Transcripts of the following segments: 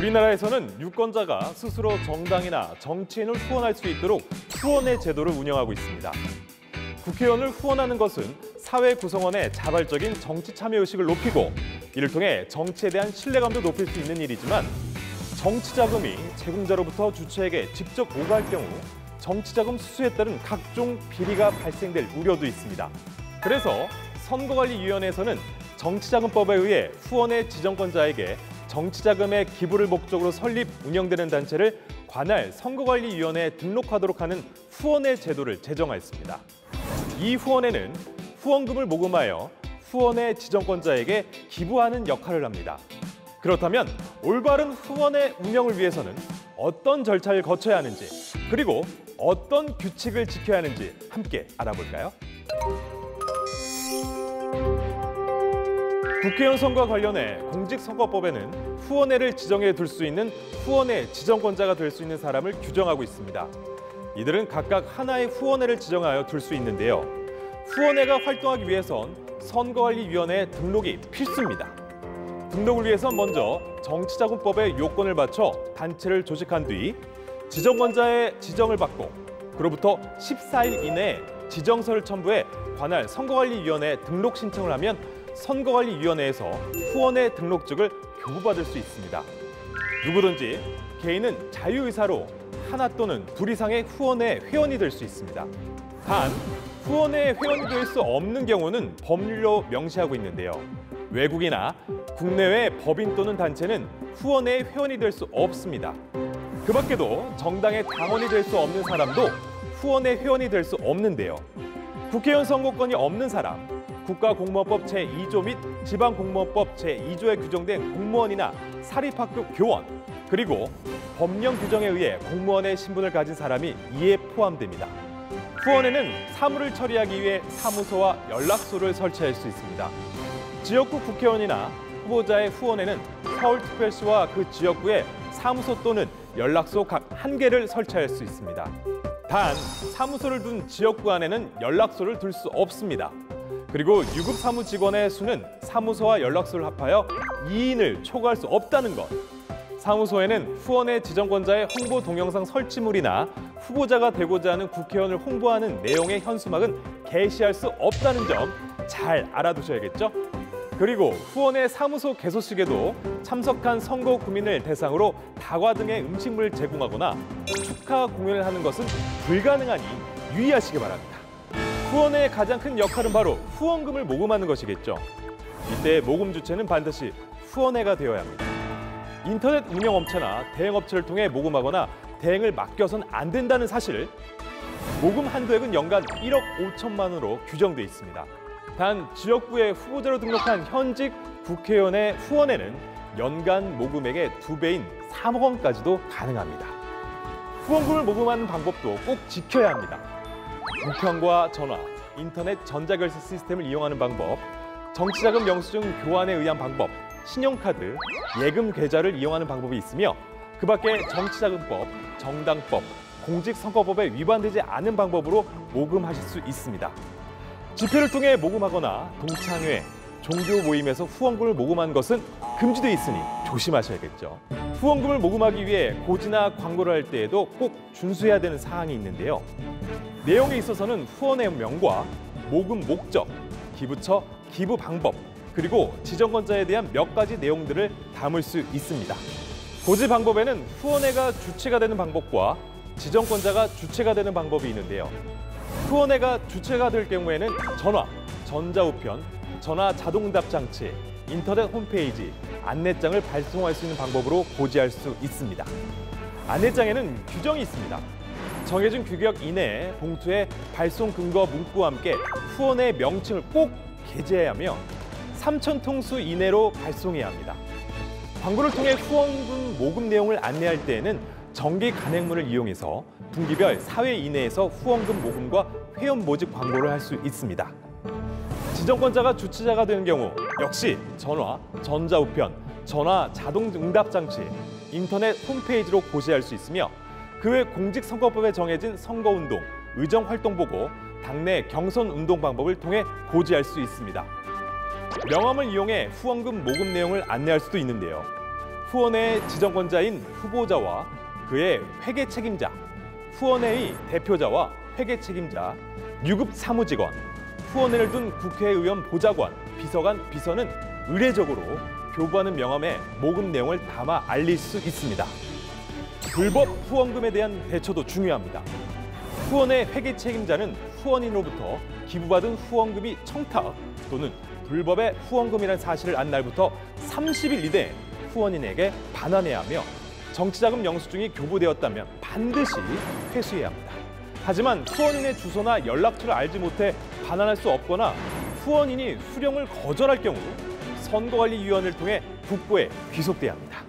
우리나라에서는 유권자가 스스로 정당이나 정치인을 후원할 수 있도록 후원의 제도를 운영하고 있습니다. 국회의원을 후원하는 것은 사회 구성원의 자발적인 정치 참여의식을 높이고 이를 통해 정치에 대한 신뢰감도 높일 수 있는 일이지만 정치 자금이 제공자로부터 주체에게 직접 오갈 경우 정치자금 수수에 따른 각종 비리가 발생될 우려도 있습니다. 그래서 선거관리위원회에서는 정치자금법에 의해 후원의 지정권자에게 정치자금의 기부를 목적으로 설립, 운영되는 단체를 관할 선거관리위원회에 등록하도록 하는 후원의 제도를 제정하였습니다. 이 후원회는 후원금을 모금하여 후원의 지정권자에게 기부하는 역할을 합니다. 그렇다면 올바른 후원의 운영을 위해서는 어떤 절차를 거쳐야 하는지, 그리고 어떤 규칙을 지켜야 하는지 함께 알아볼까요? 국회의원 선거와 관련해 공직선거법에는 후원회를 지정해 둘 수 있는 후원회 지정권자가 될 수 있는 사람을 규정하고 있습니다. 이들은 각각 하나의 후원회를 지정하여 둘 수 있는데요. 후원회가 활동하기 위해선 선거관리위원회에 등록이 필수입니다. 등록을 위해선 먼저 정치자금법의 요건을 맞춰 단체를 조직한 뒤 지정권자의 지정을 받고 그로부터 14일 이내에 지정서를 첨부해 관할 선거관리위원회에 등록 신청을 하면 선거관리위원회에서 후원회 등록증을 교부받을 수 있습니다. 누구든지 개인은 자유의사로 하나 또는 둘 이상의 후원회 회원이 될 수 있습니다. 단, 후원회 회원이 될 수 없는 경우는 법률로 명시하고 있는데요. 외국이나 국내외 법인 또는 단체는 후원회 회원이 될 수 없습니다. 그 밖에도 정당의 당원이 될 수 없는 사람도 후원회 회원이 될 수 없는데요. 국회의원 선거권이 없는 사람, 국가공무원법 제2조 및 지방공무원법 제2조에 규정된 공무원이나 사립학교 교원, 그리고 법령 규정에 의해 공무원의 신분을 가진 사람이 이에 포함됩니다. 후원회는 사무를 처리하기 위해 사무소와 연락소를 설치할 수 있습니다. 지역구 국회의원이나 후보자의 후원회는 서울특별시와 그 지역구에 사무소 또는 연락소 각 1개를 설치할 수 있습니다. 단, 사무소를 둔 지역구 안에는 연락소를 둘 수 없습니다. 그리고 유급 사무직원의 수는 사무소와 연락소를 합하여 2인을 초과할 수 없다는 것. 사무소에는 후원회 지정권자의 홍보 동영상 설치물이나 후보자가 되고자 하는 국회의원을 홍보하는 내용의 현수막은 게시할 수 없다는 점 잘 알아두셔야겠죠? 그리고 후원회 사무소 개소식에도 참석한 선거 구민을 대상으로 다과 등의 음식물을 제공하거나 축하 공연을 하는 것은 불가능하니 유의하시기 바랍니다. 후원회의 가장 큰 역할은 바로 후원금을 모금하는 것이겠죠. 이때 모금 주체는 반드시 후원회가 되어야 합니다. 인터넷 운영업체나 대행업체를 통해 모금하거나 대행을 맡겨선 안 된다는 사실, 모금 한도액은 연간 1억 5천만 원으로 규정돼 있습니다. 단 지역구에 후보자로 등록한 현직 국회의원의 후원회는 연간 모금액의 2배인 3억 원까지도 가능합니다. 후원금을 모금하는 방법도 꼭 지켜야 합니다. 우편과 전화, 인터넷 전자결제 시스템을 이용하는 방법, 정치자금 영수증 교환에 의한 방법, 신용카드, 예금 계좌를 이용하는 방법이 있으며 그 밖에 정치자금법, 정당법, 공직선거법에 위반되지 않은 방법으로 모금하실 수 있습니다. 집회를 통해 모금하거나 동창회, 종교 모임에서 후원금을 모금한 것은 금지돼 있으니 조심하셔야겠죠. 후원금을 모금하기 위해 고지나 광고를 할 때에도 꼭 준수해야 되는 사항이 있는데요. 내용에 있어서는 후원의 명과 모금 목적, 기부처, 기부 방법, 그리고 지정권자에 대한 몇 가지 내용들을 담을 수 있습니다. 고지 방법에는 후원회가 주체가 되는 방법과 지정권자가 주체가 되는 방법이 있는데요. 후원회가 주체가 될 경우에는 전화, 전자우편, 전화 자동응답 장치, 인터넷 홈페이지, 안내장을 발송할 수 있는 방법으로 고지할 수 있습니다. 안내장에는 규정이 있습니다. 정해진 규격 이내에 봉투에 발송 근거 문구와 함께 후원회 명칭을 꼭 게재해야 하며 3,000통수 이내로 발송해야 합니다. 광고를 통해 후원금 모금 내용을 안내할 때에는 정기 간행문을 이용해서 분기별 4회 이내에서 후원금 모금과 회원 모집 광고를 할 수 있습니다. 지정권자가 주체자가 되는 경우 역시 전화, 전자우편, 전화 자동응답 장치, 인터넷 홈페이지로 고지할 수 있으며 그 외 공직선거법에 정해진 선거운동, 의정활동보고, 당내 경선운동 방법을 통해 고지할 수 있습니다. 명함을 이용해 후원금 모금 내용을 안내할 수도 있는데요. 후원회의 지정권자인 후보자와 그의 회계 책임자, 후원회의 대표자와 회계 책임자, 유급 사무직원, 후원회를 둔 국회의원 보좌관, 비서관, 비서는 의례적으로 교부하는 명함에 모금 내용을 담아 알릴 수 있습니다. 불법 후원금에 대한 대처도 중요합니다. 후원회 회계 책임자는 후원인으로부터 기부받은 후원금이 청탁 또는 불법의 후원금이라는 사실을 안 날부터 30일 이내에 후원인에게 반환해야 하며 정치자금 영수증이 교부되었다면 반드시 회수해야 합니다. 하지만 후원인의 주소나 연락처를 알지 못해 반환할 수 없거나 후원인이 수령을 거절할 경우 선거관리위원회를 통해 국고에 귀속돼야 합니다.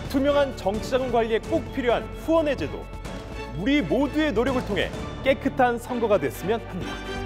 투명한 정치자금 관리에 꼭 필요한 후원회 제도. 우리 모두의 노력을 통해 깨끗한 선거가 됐으면 합니다.